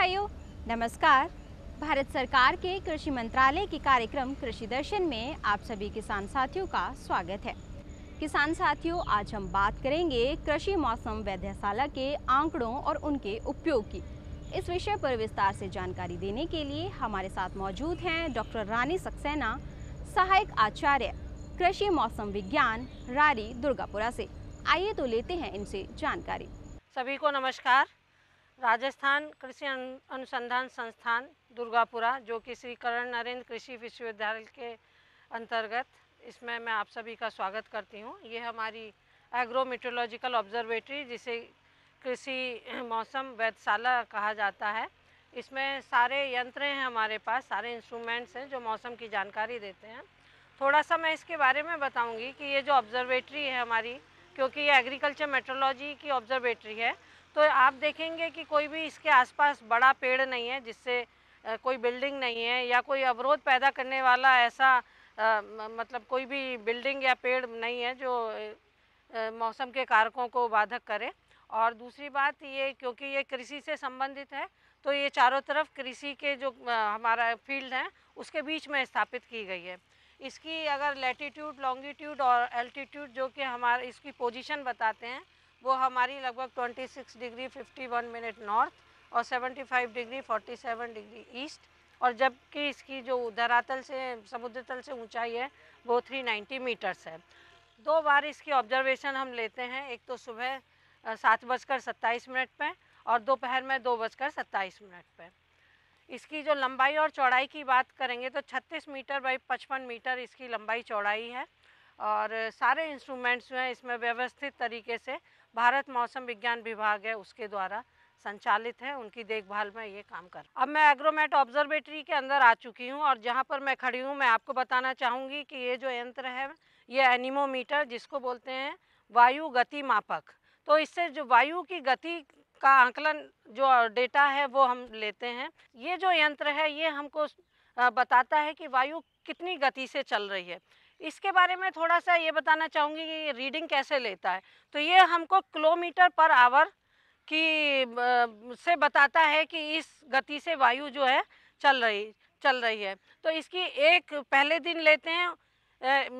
भाइयों, नमस्कार। भारत सरकार के कृषि मंत्रालय के कार्यक्रम कृषि दर्शन में आप सभी किसान साथियों का स्वागत है। किसान साथियों, आज हम बात करेंगे कृषि मौसम वेधशाला के आंकड़ों और उनके उपयोग की। इस विषय पर विस्तार से जानकारी देने के लिए हमारे साथ मौजूद हैं डॉक्टर रानी सक्सेना, सहायक आचार्य कृषि मौसम विज्ञान, रारी, दुर्गापुरा से। आइए तो लेते हैं इनसे जानकारी। सभी को नमस्कार। राजस्थान कृषि अनुसंधान संस्थान दुर्गापुरा, जो कि श्री कर्ण नरेंद्र कृषि विश्वविद्यालय के अंतर्गत, इसमें मैं आप सभी का स्वागत करती हूँ। ये हमारी एग्रो मेट्रोलॉजिकल ऑब्जर्वेटरी, जिसे कृषि मौसम वेधशाला कहा जाता है, इसमें सारे यंत्र हैं हमारे पास, सारे इंस्ट्रूमेंट्स हैं जो मौसम की जानकारी देते हैं। थोड़ा सा मैं इसके बारे में बताऊँगी कि ये जो ऑब्जर्वेटरी है हमारी, क्योंकि ये एग्रीकल्चर मेट्रोलॉजी की ऑब्जर्वेटरी है, तो आप देखेंगे कि कोई भी इसके आसपास बड़ा पेड़ नहीं है, जिससे कोई बिल्डिंग नहीं है या कोई अवरोध पैदा करने वाला ऐसा मतलब कोई भी बिल्डिंग या पेड़ नहीं है जो मौसम के कारकों को बाधक करे। और दूसरी बात ये, क्योंकि ये कृषि से संबंधित है, तो ये चारों तरफ कृषि के जो हमारा फील्ड है उसके बीच में स्थापित की गई है। इसकी अगर लैटीट्यूड, लॉन्गिट्यूड और एल्टीट्यूड, जो कि हमारे इसकी पोजीशन बताते हैं, वो हमारी लगभग 26 डिग्री 51 मिनट नॉर्थ और 75 डिग्री 47 डिग्री ईस्ट, और जबकि इसकी जो धरातल से, समुद्र तल से ऊंचाई है वो 390 मीटर्स है। 2 बार इसकी ऑब्जर्वेशन हम लेते हैं, एक तो सुबह 7:27 पे और दोपहर में 2:27 पे। इसकी जो लंबाई और चौड़ाई की बात करेंगे तो 36 मीटर बाई 55 मीटर इसकी लंबाई चौड़ाई है, और सारे इंस्ट्रूमेंट्स जो हैं इसमें व्यवस्थित तरीके से भारत मौसम विज्ञान विभाग है उसके द्वारा संचालित है, उनकी देखभाल में ये काम कर। अब मैं एग्रोमेट ऑब्जर्वेटरी के अंदर आ चुकी हूँ, और जहाँ पर मैं खड़ी हूँ मैं आपको बताना चाहूँगी कि ये जो यंत्र है ये एनीमोमीटर, जिसको बोलते हैं वायु गति मापक। तो इससे जो वायु की गति का आंकलन, जो डेटा है वो हम लेते हैं। ये जो यंत्र है ये हमको बताता है कि वायु कितनी गति से चल रही है। इसके बारे में थोड़ा सा ये बताना चाहूँगी कि ये रीडिंग कैसे लेता है। तो ये हमको किलोमीटर पर आवर की से बताता है कि इस गति से वायु जो है चल रही है। तो इसकी एक पहले दिन लेते हैं,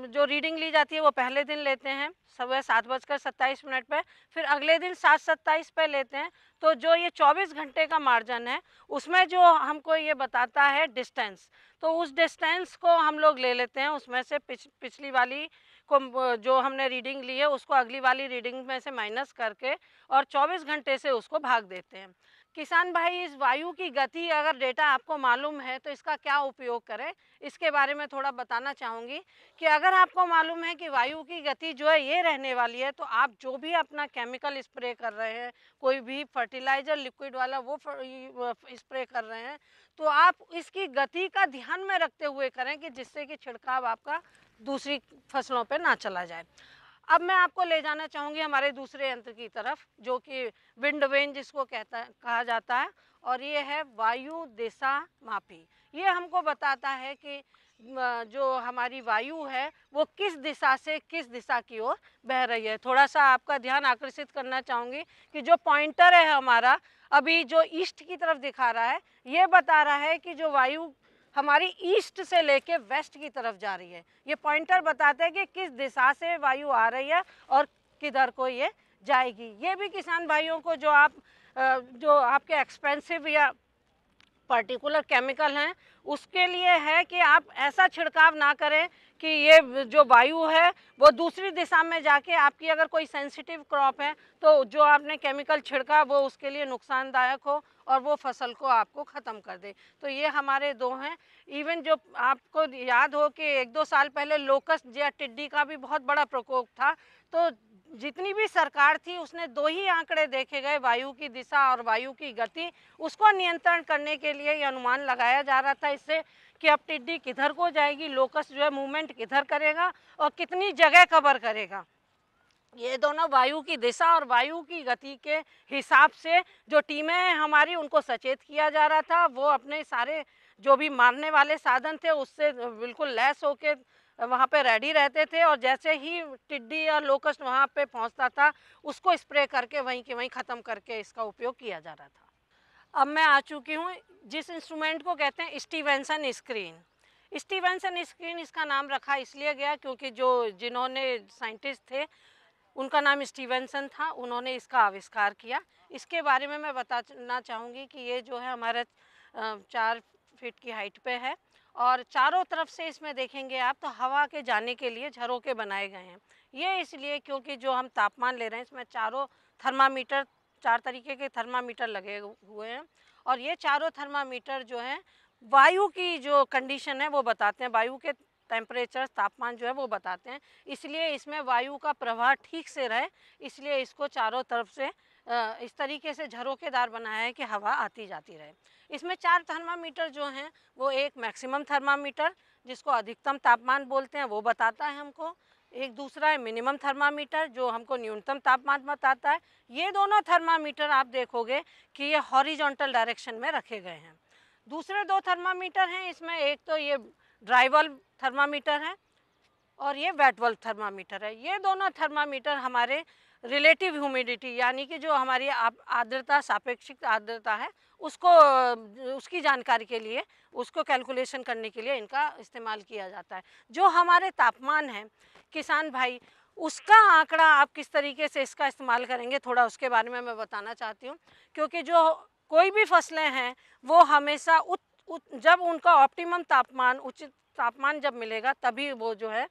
जो रीडिंग ली जाती है वो पहले दिन लेते हैं सुबह 7:27 पे, फिर अगले दिन 7:27 पे लेते हैं। तो जो ये 24 घंटे का मार्जिन है उसमें जो हमको ये बताता है डिस्टेंस, तो उस डिस्टेंस को हम लोग ले लेते हैं, उसमें से पिछली वाली को जो हमने रीडिंग ली है उसको अगली वाली रीडिंग में से माइनस करके और 24 घंटे से उसको भाग देते हैं। किसान भाई, इस वायु की गति अगर डेटा आपको मालूम है तो इसका क्या उपयोग करें, इसके बारे में थोड़ा बताना चाहूँगी। कि अगर आपको मालूम है कि वायु की गति जो है ये रहने वाली है, तो आप जो भी अपना केमिकल स्प्रे कर रहे हैं, कोई भी फर्टिलाइज़र लिक्विड वाला वो स्प्रे कर रहे हैं, तो आप इसकी गति का ध्यान में रखते हुए करें कि जिससे कि छिड़काव आपका दूसरी फसलों पे ना चला जाए। अब मैं आपको ले जाना चाहूँगी हमारे दूसरे यंत्र की तरफ, जो कि विंड वेन जिसको कहा जाता है, और ये है वायु दिशा मापी। ये हमको बताता है कि जो हमारी वायु है वो किस दिशा से किस दिशा की ओर बह रही है। थोड़ा सा आपका ध्यान आकर्षित करना चाहूँगी कि जो पॉइंटर है हमारा अभी जो ईस्ट की तरफ दिखा रहा है, ये बता रहा है कि जो वायु हमारी ईस्ट से लेके वेस्ट की तरफ जा रही है। ये पॉइंटर बताते हैं कि किस दिशा से वायु आ रही है और किधर को ये जाएगी। ये भी किसान भाइयों को, जो आपके एक्सपेंसिव या पर्टिकुलर केमिकल हैं उसके लिए है कि आप ऐसा छिड़काव ना करें कि ये जो वायु है वो दूसरी दिशा में जाके आपकी अगर कोई सेंसिटिव क्रॉप है तो जो आपने केमिकल छिड़का वो उसके लिए नुकसानदायक हो और वो फसल को आपको ख़त्म कर दे। तो ये हमारे दो हैं। इवन जो आपको याद हो कि 1-2 साल पहले लोकस्ट या टिड्डी का भी बहुत बड़ा प्रकोप था, तो जितनी भी सरकार थी उसने 2 ही आंकड़े देखे गए, वायु की दिशा और वायु की गति। उसको नियंत्रण करने के लिए ये अनुमान लगाया जा रहा था इससे कि अब टिड्डी किधर को जाएगी, लोकस्ट जो है मूवमेंट किधर करेगा और कितनी जगह कवर करेगा। ये दोनों वायु की दिशा और वायु की गति के हिसाब से जो टीमें हैं हमारी, उनको सचेत किया जा रहा था। वो अपने सारे जो भी मारने वाले साधन थे उससे बिल्कुल लैस होके वहाँ पे रेडी रहते थे, और जैसे ही टिड्डी या लोकस्ट वहाँ पे पहुँचता था उसको स्प्रे करके वहीं के वहीं ख़त्म करके इसका उपयोग किया जा रहा था। अब मैं आ चुकी हूँ जिस इंस्ट्रूमेंट को कहते हैं स्टीवेंसन स्क्रीन। स्टीवेंसन स्क्रीन इसका नाम रखा इसलिए गया क्योंकि जिन्होंने साइंटिस्ट थे उनका नाम स्टीवेंसन था, उन्होंने इसका आविष्कार किया। इसके बारे में मैं बताना चाहूँगी कि ये जो है हमारा 4 फीट की हाइट पे है और चारों तरफ से इसमें देखेंगे आप तो हवा के जाने के लिए झरोके बनाए गए हैं। ये इसलिए क्योंकि जो हम तापमान ले रहे हैं इसमें चारों थर्मामीटर, 4 तरीके के थर्मामीटर लगे हुए हैं और ये चारों थर्मामीटर जो हैं वायु की जो कंडीशन है वो बताते हैं, वायु के टेम्परेचर, तापमान जो है वो बताते हैं। इसलिए इसमें वायु का प्रवाह ठीक से रहे, इसलिए इसको चारों तरफ से इस तरीके से झरोकेदार बनाया है कि हवा आती जाती रहे। इसमें 4 थर्मामीटर जो हैं वो एक मैक्सिमम थर्मामीटर जिसको अधिकतम तापमान बोलते हैं वो बताता है हमको, एक दूसरा है मिनिमम थर्मामीटर जो हमको न्यूनतम तापमान बताता है। ये दोनों थर्मामीटर आप देखोगे कि ये हॉरिजॉन्टल डायरेक्शन में रखे गए हैं। दूसरे 2 थर्मामीटर हैं इसमें, एक तो ये ड्राई वाल्व थर्मामीटर है और ये वेट वाल्व थर्मामीटर है। ये दोनों थर्मामीटर हमारे रिलेटिव ह्यूमिडिटी यानी कि जो हमारी आर्द्रता, सापेक्षिक आर्द्रता है उसको, उसकी जानकारी के लिए, उसको कैलकुलेशन करने के लिए इनका इस्तेमाल किया जाता है। जो हमारे तापमान है किसान भाई, उसका आंकड़ा आप किस तरीके से इसका इस्तेमाल करेंगे थोड़ा उसके बारे में मैं बताना चाहती हूँ। क्योंकि जो कोई भी फसलें हैं वो हमेशा जब उनका ऑप्टिमम तापमान, उचित तापमान जब मिलेगा तभी वो जो है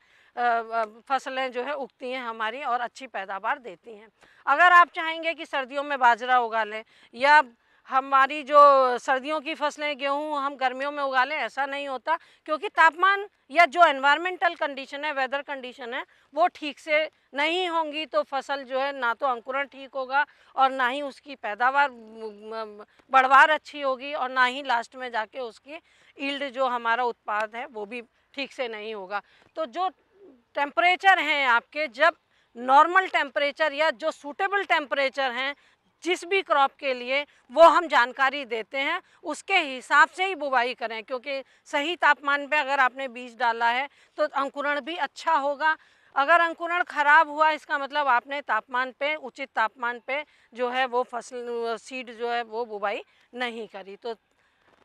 फसलें जो है उगती हैं हमारी और अच्छी पैदावार देती हैं। अगर आप चाहेंगे कि सर्दियों में बाजरा उगा लें या हमारी जो सर्दियों की फसलें गेहूँ हम गर्मियों में उगा लें, ऐसा नहीं होता क्योंकि तापमान या जो एनवायरमेंटल कंडीशन है, वेदर कंडीशन है वो ठीक से नहीं होंगी तो फसल जो है ना तो अंकुरण ठीक होगा और ना ही उसकी पैदावार बढ़वार अच्छी होगी और ना ही लास्ट में जाके उसकी ईल्ड जो हमारा उत्पाद है वो भी ठीक से नहीं होगा। तो जो टेम्परेचर हैं आपके, जब नॉर्मल टेम्परेचर या जो सूटेबल टेम्परेचर हैं जिस भी क्रॉप के लिए वो हम जानकारी देते हैं, उसके हिसाब से ही बुवाई करें क्योंकि सही तापमान पे अगर आपने बीज डाला है तो अंकुरण भी अच्छा होगा। अगर अंकुरण खराब हुआ इसका मतलब आपने तापमान पे, उचित तापमान पे जो है वो फसल सीड जो है वो बुवाई नहीं करी। तो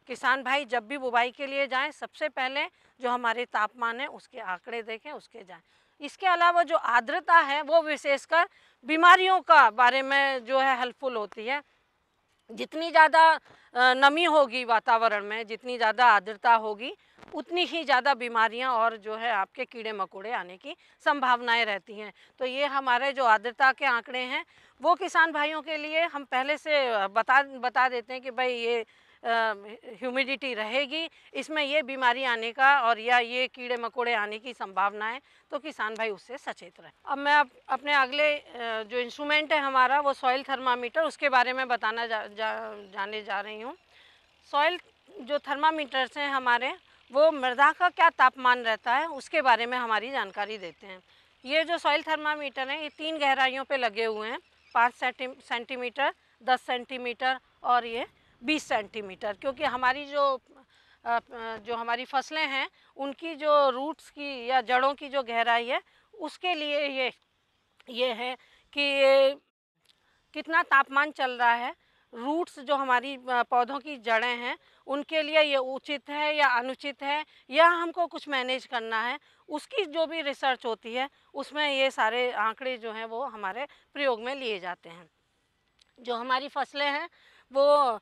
किसान भाई जब भी बुवाई के लिए जाएं सबसे पहले जो हमारे तापमान है उसके आंकड़े देखें, उसके जाएं। इसके अलावा जो आर्द्रता है वो विशेषकर बीमारियों का बारे में जो है हेल्पफुल होती है। जितनी ज़्यादा नमी होगी वातावरण में, जितनी ज़्यादा आर्द्रता होगी उतनी ही ज़्यादा बीमारियां और जो है आपके कीड़े मकोड़े आने की संभावनाएं रहती हैं। तो ये हमारे जो आर्द्रता के आंकड़े हैं वो किसान भाइयों के लिए हम पहले से बता देते हैं कि भाई ये ह्यूमिडिटी रहेगी, इसमें ये बीमारी आने का और या ये कीड़े मकोड़े आने की संभावना है, तो किसान भाई उससे सचेत रहे। अब मैं अपने अगले जो इंस्ट्रूमेंट है हमारा वो सॉइल थर्मामीटर, उसके बारे में बताना जाने जा रही हूँ। सॉइल जो थर्मामीटर्स हैं हमारे वो मृदा का क्या तापमान रहता है उसके बारे में हमारी जानकारी देते हैं। ये जो सॉइल थर्मामीटर हैं ये 3 गहराइयों पे लगे हुए हैं, 5 सेंटीमीटर, 10 सेंटीमीटर और ये 20 सेंटीमीटर, क्योंकि हमारी जो हमारी फसलें हैं उनकी जो रूट्स की या जड़ों की जो गहराई है उसके लिए ये है कि कितना तापमान चल रहा है। रूट्स जो हमारी पौधों की जड़ें हैं उनके लिए ये उचित है या अनुचित है या हमको कुछ मैनेज करना है, उसकी जो भी रिसर्च होती है उसमें ये सारे आंकड़े जो हैं वो हमारे प्रयोग में लिए जाते हैं। जो हमारी फसलें हैं वो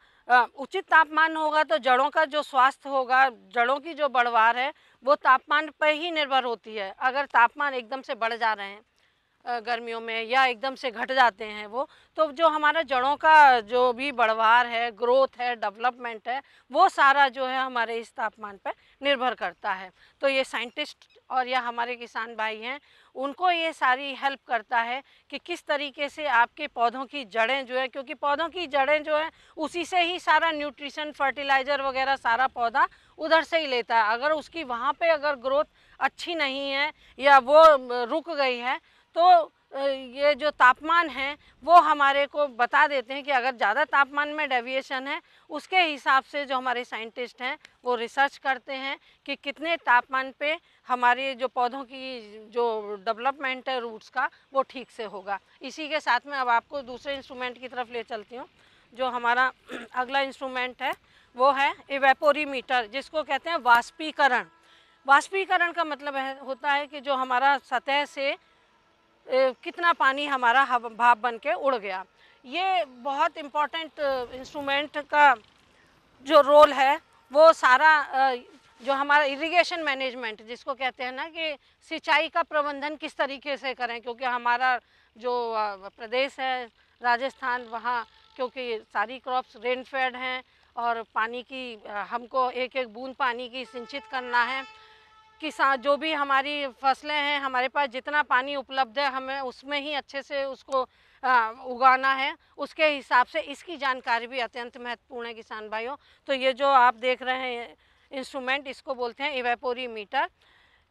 उचित तापमान होगा तो जड़ों का जो स्वास्थ्य होगा, जड़ों की जो बढ़वार है वो तापमान पर ही निर्भर होती है। अगर तापमान एकदम से बढ़ जा रहे हैं गर्मियों में या एकदम से घट जाते हैं वो, तो जो हमारा जड़ों का जो भी बढ़वार है, ग्रोथ है, डेवलपमेंट है, वो सारा जो है हमारे इस तापमान पर निर्भर करता है। तो ये साइंटिस्ट और या हमारे किसान भाई हैं उनको ये सारी हेल्प करता है कि किस तरीके से आपके पौधों की जड़ें जो है, क्योंकि पौधों की जड़ें जो है उसी से ही सारा न्यूट्रिशन, फर्टिलाइज़र वगैरह सारा पौधा उधर से ही लेता है। अगर उसकी वहाँ पे अगर ग्रोथ अच्छी नहीं है या वो रुक गई है तो ये जो तापमान है वो हमारे को बता देते हैं कि अगर ज़्यादा तापमान में डेविएशन है उसके हिसाब से जो हमारे साइंटिस्ट हैं वो रिसर्च करते हैं कि कितने तापमान पे हमारे जो पौधों की जो डेवलपमेंट है रूट्स का वो ठीक से होगा। इसी के साथ में अब आपको दूसरे इंस्ट्रूमेंट की तरफ ले चलती हूँ। जो हमारा अगला इंस्ट्रूमेंट है वो है इवेपोरीमीटर, जिसको कहते हैं वाष्पीकरण। वाष्पीकरण का मतलब होता है कि जो हमारा सतह से कितना पानी हमारा भाप बन के उड़ गया। ये बहुत इम्पॉर्टेंट इंस्ट्रूमेंट का जो रोल है वो सारा जो हमारा इरिगेशन मैनेजमेंट जिसको कहते हैं ना कि सिंचाई का प्रबंधन किस तरीके से करें, क्योंकि हमारा जो प्रदेश है राजस्थान, वहाँ क्योंकि सारी क्रॉप्स रेन फेड हैं और पानी की हमको एक एक बूंद पानी की सिंचित करना है। किसान जो भी हमारी फसलें हैं, हमारे पास जितना पानी उपलब्ध है हमें उसमें ही अच्छे से उसको उगाना है। उसके हिसाब से इसकी जानकारी भी अत्यंत महत्वपूर्ण है किसान भाइयों। तो ये जो आप देख रहे हैं इंस्ट्रूमेंट, इसको बोलते हैं इवेपोरीमीटर।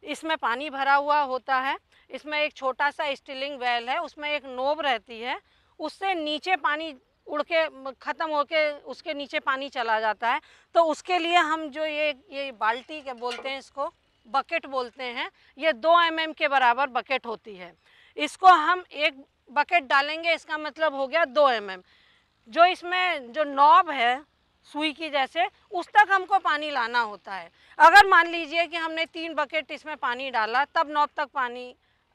इसमें पानी भरा हुआ होता है, इसमें एक छोटा सा स्टीलिंग वेल है, उसमें एक नोब रहती है, उससे नीचे पानी उड़ के ख़त्म होके उसके नीचे पानी चला जाता है। तो उसके लिए हम जो ये बाल्टी के बोलते हैं, इसको बकेट बोलते हैं, ये 2 mm के बराबर बकेट होती है। इसको हम एक बकेट डालेंगे, इसका मतलब हो गया 2 mm। जो इसमें जो नॉब है सुई की जैसे, उस तक हमको पानी लाना होता है। अगर मान लीजिए कि हमने 3 बकेट इसमें पानी डाला तब नॉब तक पानी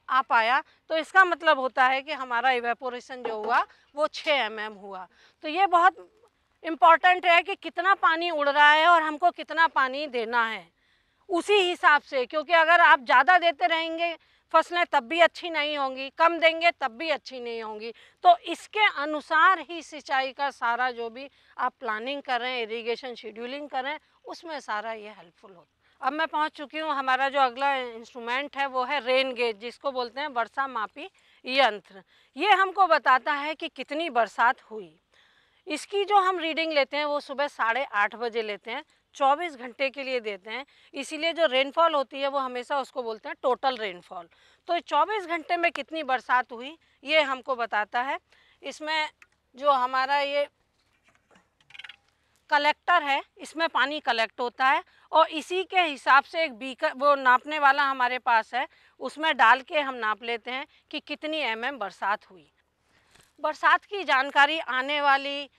आ पाया, तो इसका मतलब होता है कि हमारा इवेपोरेशन जो हुआ वो 6 mm हुआ। तो ये बहुत इम्पॉर्टेंट है कि कितना पानी उड़ रहा है और हमको कितना पानी देना है उसी हिसाब से, क्योंकि अगर आप ज़्यादा देते रहेंगे फसलें तब भी अच्छी नहीं होंगी, कम देंगे तब भी अच्छी नहीं होंगी। तो इसके अनुसार ही सिंचाई का सारा जो भी आप प्लानिंग कर रहे हैं, इरिगेशन शेड्यूलिंग कर रहे हैं, उसमें सारा ये हेल्पफुल होता। अब मैं पहुंच चुकी हूँ, हमारा जो अगला इंस्ट्रूमेंट है वो है रेन गेज, जिसको बोलते हैं वर्षा मापी यंत्र। ये हमको बताता है कि कितनी बरसात हुई। इसकी जो हम रीडिंग लेते हैं वो सुबह 8:30 बजे लेते हैं, 24 घंटे के लिए देते हैं। इसीलिए जो रेनफॉल होती है वो हमेशा उसको बोलते हैं टोटल रेनफॉल। तो 24 घंटे में कितनी बरसात हुई ये हमको बताता है। इसमें जो हमारा ये कलेक्टर है, इसमें पानी कलेक्ट होता है और इसी के हिसाब से एक बीकर वो नापने वाला हमारे पास है, उसमें डाल के हम नाप लेते हैं कि कितनी mm बरसात हुई। बरसात की जानकारी आने वाली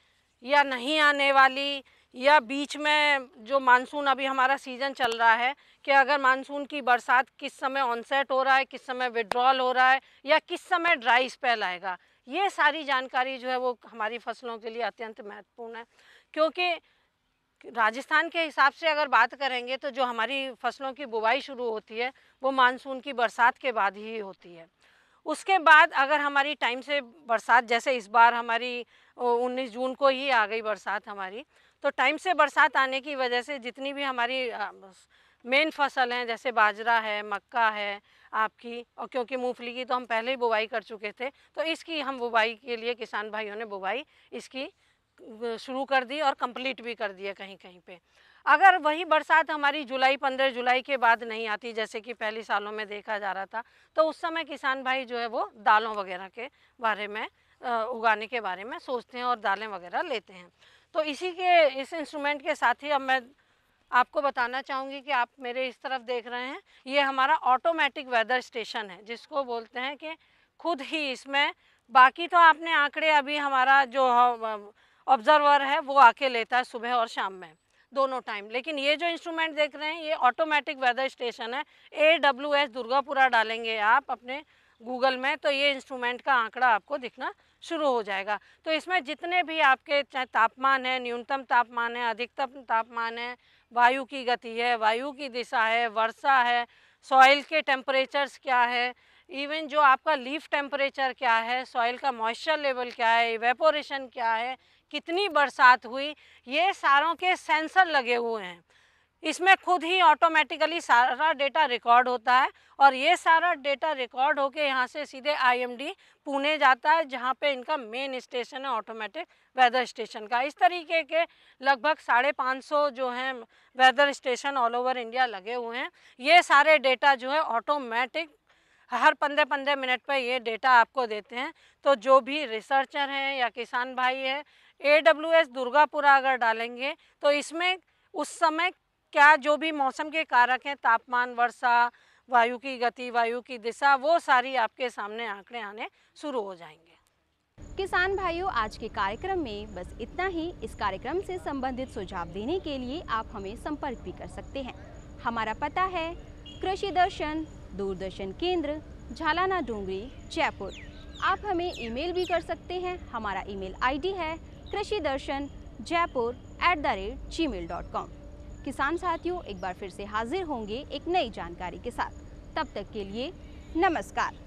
या नहीं आने वाली, या बीच में जो मानसून अभी हमारा सीज़न चल रहा है कि अगर मानसून की बरसात किस समय ऑनसेट हो रहा है, किस समय विड्रॉल हो रहा है, या किस समय ड्राई स्पेल आएगा, ये सारी जानकारी जो है वो हमारी फसलों के लिए अत्यंत महत्वपूर्ण है। क्योंकि राजस्थान के हिसाब से अगर बात करेंगे तो जो हमारी फसलों की बुवाई शुरू होती है वो मानसून की बरसात के बाद ही होती है। उसके बाद अगर हमारी टाइम से बरसात, जैसे इस बार हमारी 19 जून को ही आ गई बरसात हमारी, तो टाइम से बरसात आने की वजह से जितनी भी हमारी मेन फसल हैं, जैसे बाजरा है, मक्का है आपकी, और क्योंकि मूंगफली की तो हम पहले ही बुवाई कर चुके थे, तो इसकी हम बुवाई के लिए किसान भाइयों ने बुवाई इसकी शुरू कर दी और कंप्लीट भी कर दिया कहीं कहीं पे। अगर वही बरसात हमारी 15 जुलाई के बाद नहीं आती, जैसे कि पहले सालों में देखा जा रहा था, तो उस समय किसान भाई जो है वो दालों वगैरह के बारे में उगाने के बारे में सोचते हैं और दालें वगैरह लेते हैं। तो इसी के इस इंस्ट्रूमेंट के साथ ही अब मैं आपको बताना चाहूँगी कि आप मेरे इस तरफ देख रहे हैं, ये हमारा ऑटोमेटिक वेदर स्टेशन है, जिसको बोलते हैं कि खुद ही इसमें, बाकी तो आपने आंकड़े अभी हमारा जो ऑब्जर्वर है वो आके लेता है सुबह और शाम में दोनों टाइम, लेकिन ये जो इंस्ट्रूमेंट देख रहे हैं ये ऑटोमेटिक वेदर स्टेशन है। AWS दुर्गापुरा डालेंगे आप अपने गूगल में तो ये इंस्ट्रूमेंट का आंकड़ा आपको दिखना शुरू हो जाएगा। तो इसमें जितने भी आपके चाहे तापमान है, न्यूनतम तापमान है, अधिकतम तापमान है, वायु की गति है, वायु की दिशा है, वर्षा है, सॉइल के टेम्परेचर्स क्या है, इवन जो आपका लीफ टेम्परेचर क्या है, सॉइल का मॉइस्चर लेवल क्या है, इवेपोरेशन क्या है, कितनी बरसात हुई, ये सारों के सेंसर लगे हुए हैं। इसमें खुद ही ऑटोमेटिकली सारा डेटा रिकॉर्ड होता है और ये सारा डेटा रिकॉर्ड होके यहाँ से सीधे IMD पुणे जाता है, जहाँ पे इनका मेन स्टेशन है ऑटोमेटिक वेदर स्टेशन का। इस तरीके के लगभग 550 जो हैं weather station all over India लगे हुए हैं। ये सारे डेटा जो है ऑटोमेटिक हर 15-15 मिनट पर ये डेटा आपको देते हैं। तो जो भी रिसर्चर हैं या किसान भाई है, AWS दुर्गापुरा अगर डालेंगे तो इसमें उस समय क्या जो भी मौसम के कारक हैं, तापमान, वर्षा, वायु की गति, वायु की दिशा, वो सारी आपके सामने आंकड़े आने शुरू हो जाएंगे। किसान भाइयों, आज के कार्यक्रम में बस इतना ही। इस कार्यक्रम से संबंधित सुझाव देने के लिए आप हमें संपर्क भी कर सकते हैं। हमारा पता है कृषि दर्शन, दूरदर्शन केंद्र, झालाना डूंगरी, जयपुर। आप हमें ईमेल भी कर सकते हैं। हमारा ईमेल आईडी है krishidarshan@gmail.com। किसान साथियों, एक बार फिर से हाजिर होंगे एक नई जानकारी के साथ। तब तक के लिए नमस्कार।